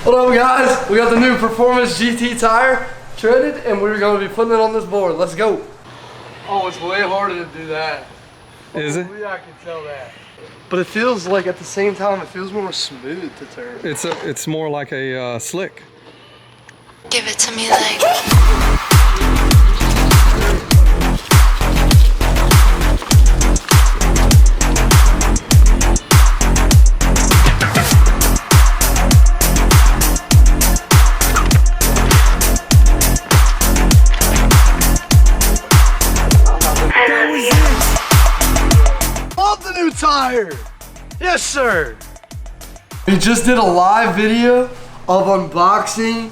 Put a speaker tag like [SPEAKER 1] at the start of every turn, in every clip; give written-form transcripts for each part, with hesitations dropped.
[SPEAKER 1] What up, guys? We got the new Performance GT tire treaded, and we're going to be putting it on this board. Let's go. Oh, it's way harder to do that.
[SPEAKER 2] Is it?
[SPEAKER 1] I can tell that. But it feels like at the same time, it feels more smooth to turn.
[SPEAKER 2] It's more like a slick.
[SPEAKER 3] Give it to me like.
[SPEAKER 1] Tire. Yes, sir. We just did a live video of unboxing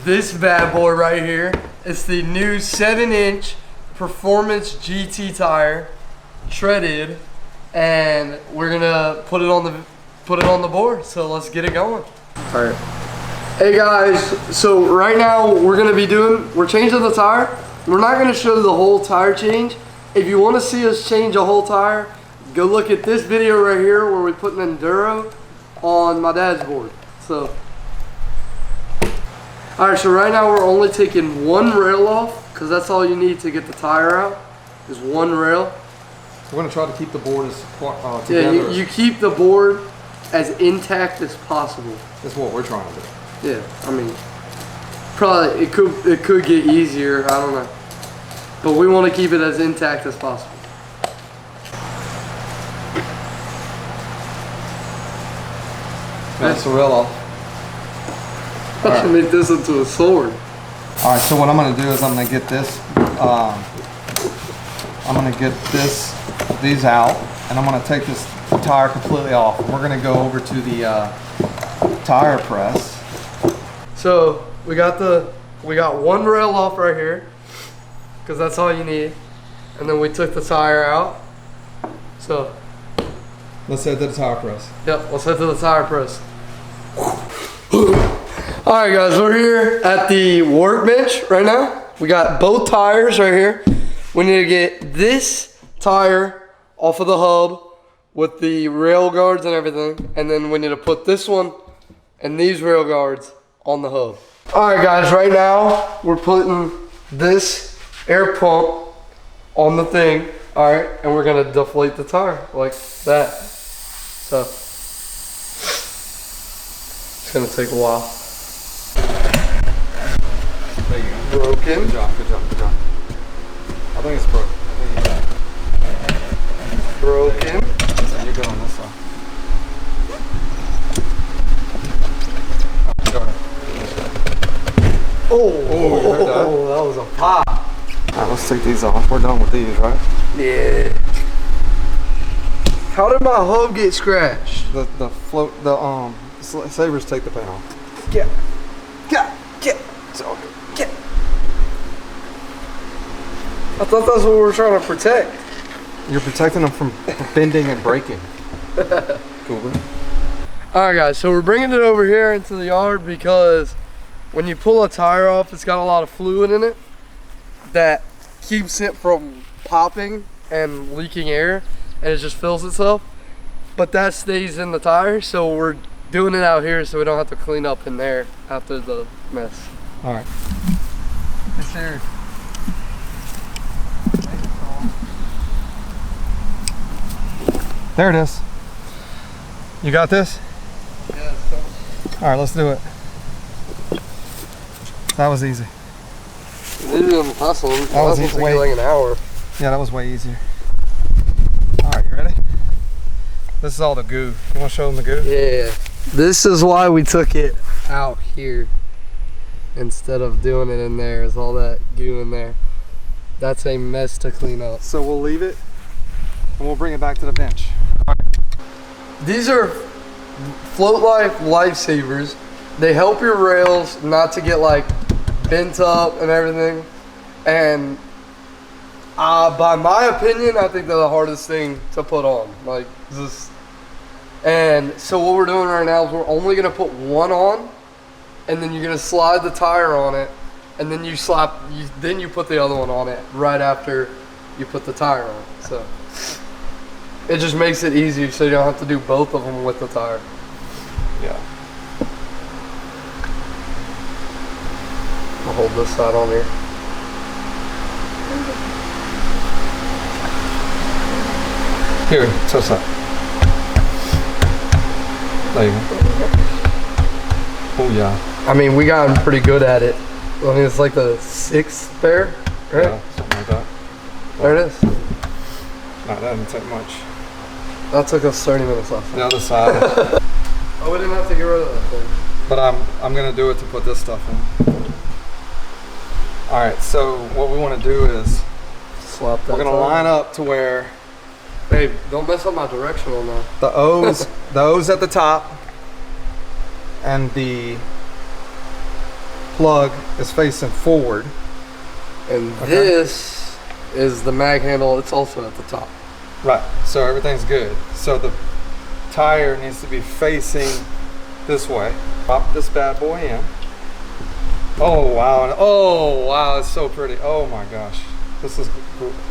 [SPEAKER 1] this bad boy right here. It's the new 7-inch Performance GT tire, treaded, and we're gonna put it on the board. So let's get it going. All right. Hey guys, so right now we're changing the tire. We're not gonna show the whole tire change. If you want to see us change a whole tire, go look at this video right here where we put an enduro on my dad's board. So, all right, so right now we're only taking one rail off because that's all you need to get the tire out is one rail.
[SPEAKER 2] We're gonna try to keep the board as together.
[SPEAKER 1] Yeah, you keep the board as intact as possible.
[SPEAKER 2] That's what we're trying to do.
[SPEAKER 1] Yeah, I mean, probably it could get easier. I don't know, but we want to keep it as intact as possible.
[SPEAKER 2] That's the rail off.
[SPEAKER 1] I should make this into a sword.
[SPEAKER 2] All right, so what I'm gonna do is I'm gonna get this, these out, and I'm gonna take this tire completely off. We're gonna go over to the tire press.
[SPEAKER 1] So we got one rail off right here, because that's all you need, and then we took the tire out. So
[SPEAKER 2] let's head to the tire press.
[SPEAKER 1] Yep, let's head to the tire press. Alright guys, we're here at the workbench right now. We got both tires right here. We need to get this tire off of the hub with the rail guards and everything. And then we need to put this one and these rail guards on the hub. Alright guys, right now we're putting this air pump on the thing. Alright, and we're gonna deflate the tire like that. So it's gonna take a while.
[SPEAKER 2] There you go.
[SPEAKER 1] Broken.
[SPEAKER 2] Good job, good job, good job. I think it's broken. I think you
[SPEAKER 1] Broken.
[SPEAKER 2] You're good on this side.
[SPEAKER 1] Oh, that was a pop.
[SPEAKER 2] Alright, let's take these off. We're done with these, right?
[SPEAKER 1] Yeah. How did my hub get scratched?
[SPEAKER 2] The savers take the paint off.
[SPEAKER 1] Get. It's all good. Get. I thought that's what we were trying to protect.
[SPEAKER 2] You're protecting them from bending and breaking. Cool, bro.
[SPEAKER 1] Alright guys, so we're bringing it over here into the yard because when you pull a tire off, it's got a lot of fluid in it that keeps it from popping and leaking air, and it just fills itself. But that stays in the tire, so we're doing it out here so we don't have to clean up in there after the mess.
[SPEAKER 2] All right.
[SPEAKER 1] Yes, sir.
[SPEAKER 2] There it is. You got this?
[SPEAKER 1] Yeah,
[SPEAKER 2] All right, let's do it. That was easy.
[SPEAKER 1] Maybe I'm hustling.
[SPEAKER 2] That was way,
[SPEAKER 1] like an hour.
[SPEAKER 2] Yeah, that was way easier. All right, you ready? This is all the goo. You want to show them the goo?
[SPEAKER 1] Yeah. This is why we took it out here instead of doing it in there. Is all that goo in there. That's a mess to clean up.
[SPEAKER 2] So we'll leave it and we'll bring it back to the bench.
[SPEAKER 1] These are floatlife lifesavers. They help your rails not to get like bent up and everything. And by my opinion, I think they're the hardest thing to put on. Like this. And so what we're doing right now is we're only gonna put one on, and then you're gonna slide the tire on it, and then then you put the other one on it right after you put the tire on. So it just makes it easier, so you don't have to do both of them with the tire.
[SPEAKER 2] Yeah.
[SPEAKER 1] I'll hold this side on here.
[SPEAKER 2] Here, touch that. There you go. Oh yeah.
[SPEAKER 1] I mean, we got pretty good at it. I mean, it's like the 6th pair, right?
[SPEAKER 2] Yeah, something like that.
[SPEAKER 1] There it is.
[SPEAKER 2] Nah, that didn't take much.
[SPEAKER 1] That took us 30 minutes left.
[SPEAKER 2] The other side.
[SPEAKER 1] Oh, we didn't have to get rid of that thing.
[SPEAKER 2] But I'm gonna do it to put this stuff in. All right, so what we want to do is
[SPEAKER 1] Swap that.
[SPEAKER 2] we're gonna line up to where
[SPEAKER 1] Babe, don't mess up my directional now.
[SPEAKER 2] the O's at the top and the plug is facing forward.
[SPEAKER 1] And this is the mag handle. It's also at the top.
[SPEAKER 2] Right, so everything's good. So the tire needs to be facing this way. Pop this bad boy in. Oh wow, oh wow, it's so pretty. Oh my gosh, this is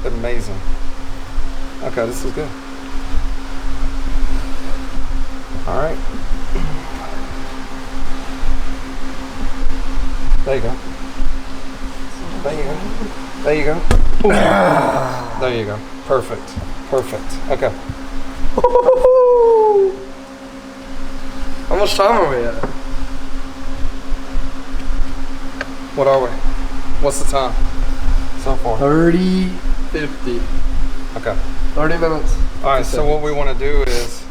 [SPEAKER 2] amazing. Okay, this is good. All right. There you go. There you go. There you go. There you go. Perfect. Perfect. Okay.
[SPEAKER 1] How much time are we at?
[SPEAKER 2] What are we? What's the time so far?
[SPEAKER 1] 30, 50.
[SPEAKER 2] Okay.
[SPEAKER 1] 30 minutes.
[SPEAKER 2] All right, so what we want to do is,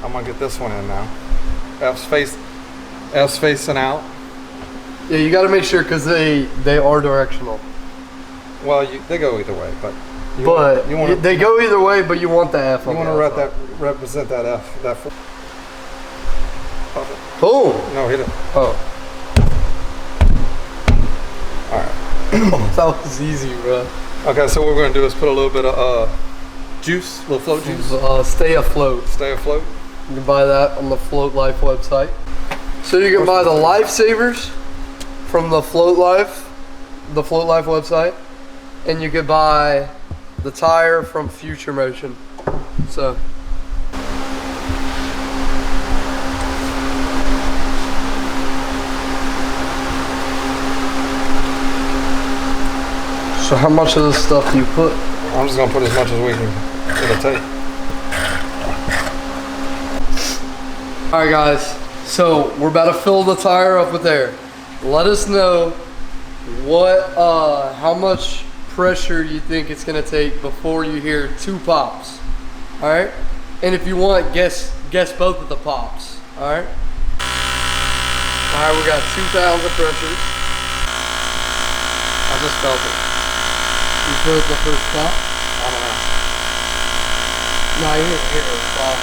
[SPEAKER 2] I'm gonna get this one in now. F's facing out.
[SPEAKER 1] Yeah, you got to make sure because they are directional.
[SPEAKER 2] Well, they go either way, but
[SPEAKER 1] they go either way, but you want the F.
[SPEAKER 2] You want to represent that F. That.
[SPEAKER 1] Boom.
[SPEAKER 2] No, hit it.
[SPEAKER 1] Oh.
[SPEAKER 2] All right.
[SPEAKER 1] That was easy, bro.
[SPEAKER 2] Okay, so what we're gonna do is put a little bit of juice, a little float juice.
[SPEAKER 1] Stay afloat.
[SPEAKER 2] Stay afloat.
[SPEAKER 1] You can buy that on the Float Life website. So you can buy the lifesavers from the Float Life website, and you could buy the tire from Future Motion. So how much of this stuff do you put?
[SPEAKER 2] I'm just gonna put as much as we can take.
[SPEAKER 1] All right, guys. So we're about to fill the tire up with air. Let us know how much pressure you think it's gonna take before you hear 2 pops. All right, and if you want, guess both of the pops. All right. All right, we got 2,000 pressures. I just felt it. You feel the first pop?
[SPEAKER 2] I don't know.
[SPEAKER 1] No, you didn't hear it pop.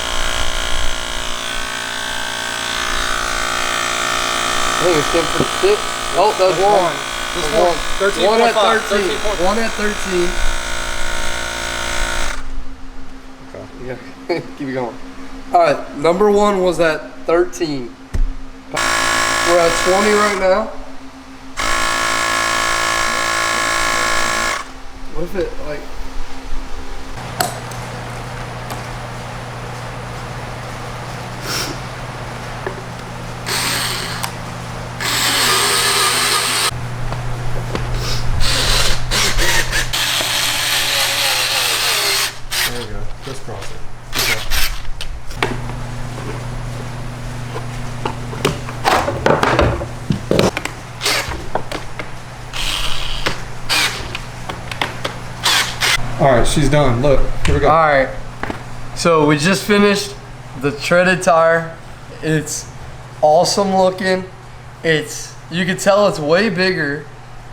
[SPEAKER 1] I think it's getting pretty thick. Oh, that's one.
[SPEAKER 2] Just one. 13.5.
[SPEAKER 1] One at 13.
[SPEAKER 2] 13.5.
[SPEAKER 1] One at 13.
[SPEAKER 2] Okay.
[SPEAKER 1] Yeah, keep it going. All right, number 1 was at 13. We're at 20 right now. What if it like?
[SPEAKER 2] There we go. Just cross it. All right, she's done. Look, here we go.
[SPEAKER 1] All right. So we just finished the treaded tire. It's awesome looking. You can tell it's way bigger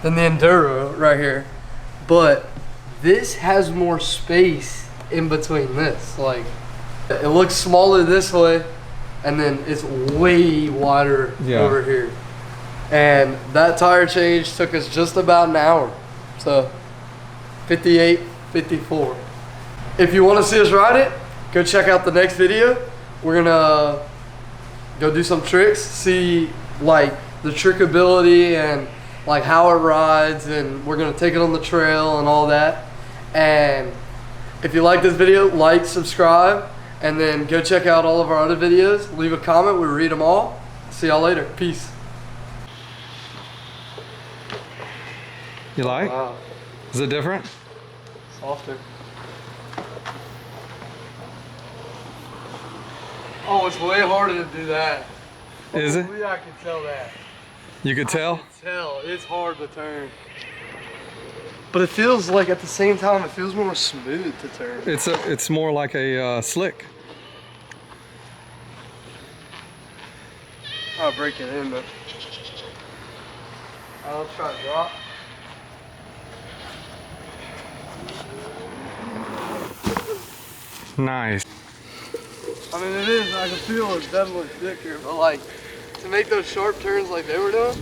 [SPEAKER 1] than the Enduro right here, but this has more space in between this. Like, it looks smaller this way, and then it's way wider over here. And that tire change took us just about an hour. So 58, 54. If you want to see us ride it, go check out the next video. We're gonna go do some tricks, see like the trickability and like how it rides, and we're gonna take it on the trail and all that. And if you like this video, like, subscribe, and then go check out all of our other videos. Leave a comment, we read them all. See y'all later. Peace.
[SPEAKER 2] You like?
[SPEAKER 1] Wow.
[SPEAKER 2] Is it different?
[SPEAKER 1] Softer. Oh, it's way harder to do that.
[SPEAKER 2] Is it?
[SPEAKER 1] I can tell that.
[SPEAKER 2] You could tell?
[SPEAKER 1] I can tell. It's hard to turn. But it feels like at the same time, it feels more smooth to turn.
[SPEAKER 2] It's more like a slick.
[SPEAKER 1] I'll break it in, but I'll try to drop.
[SPEAKER 2] Nice.
[SPEAKER 1] I mean, it is. I can feel it's definitely thicker, but like to make those sharp turns like they were doing.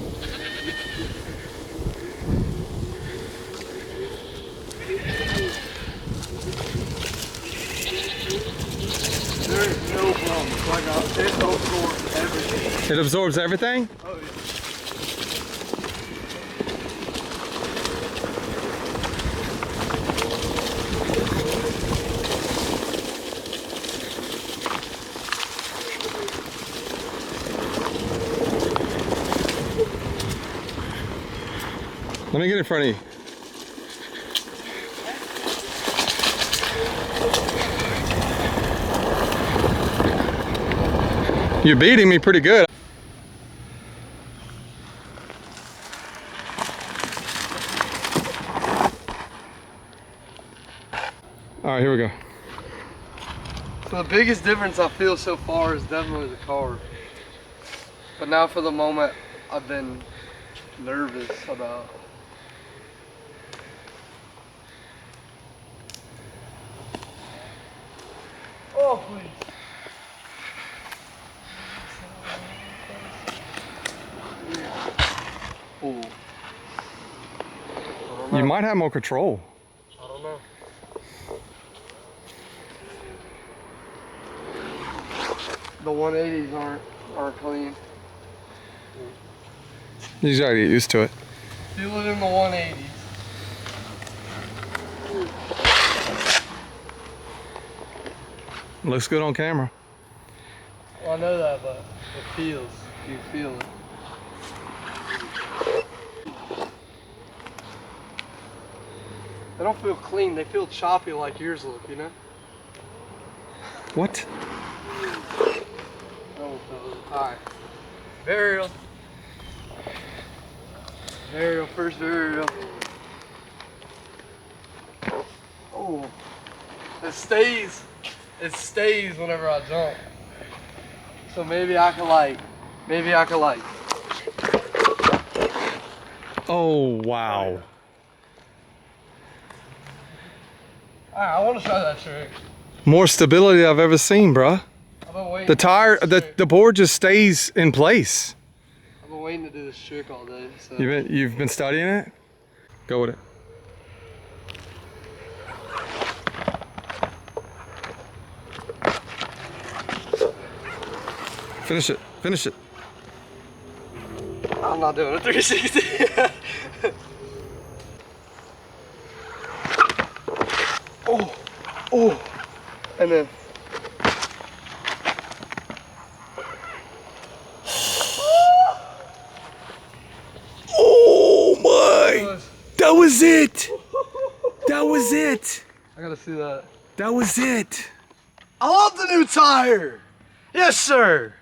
[SPEAKER 1] There is no problem. It's like it absorbs everything.
[SPEAKER 2] It absorbs everything?
[SPEAKER 1] Oh yeah.
[SPEAKER 2] Let me get in front of you. You're beating me pretty good. All right, here we go.
[SPEAKER 1] So the biggest difference I feel so far is definitely the carb. But now for the moment, I've been nervous about. Oh, please. Ooh.
[SPEAKER 2] You might have more control.
[SPEAKER 1] I don't know. The 180s aren't clean.
[SPEAKER 2] You just gotta get used to it.
[SPEAKER 1] Feel it in the 180s.
[SPEAKER 2] Looks good on camera.
[SPEAKER 1] Well, I know that, but it feels. You feel it. They don't feel clean. They feel choppy like yours look, you know?
[SPEAKER 2] What?
[SPEAKER 1] Oh, alright. Burial. Burial, first burial. Oh. It stays whenever I jump. So maybe I can like.
[SPEAKER 2] Oh, wow.
[SPEAKER 1] Alright, I want to try that trick.
[SPEAKER 2] More stability I've ever seen, bruh.
[SPEAKER 1] I've been waiting.
[SPEAKER 2] The tire, the board just stays in place.
[SPEAKER 1] I've been waiting to do this trick all day. So.
[SPEAKER 2] You've been studying it? Go with it. Finish it. Finish it.
[SPEAKER 1] I'm not doing a 360. Oh, and then.
[SPEAKER 2] Oh my! That was it! That was it!
[SPEAKER 1] I gotta see that.
[SPEAKER 2] That was it!
[SPEAKER 1] I love the new tire! Yes, sir!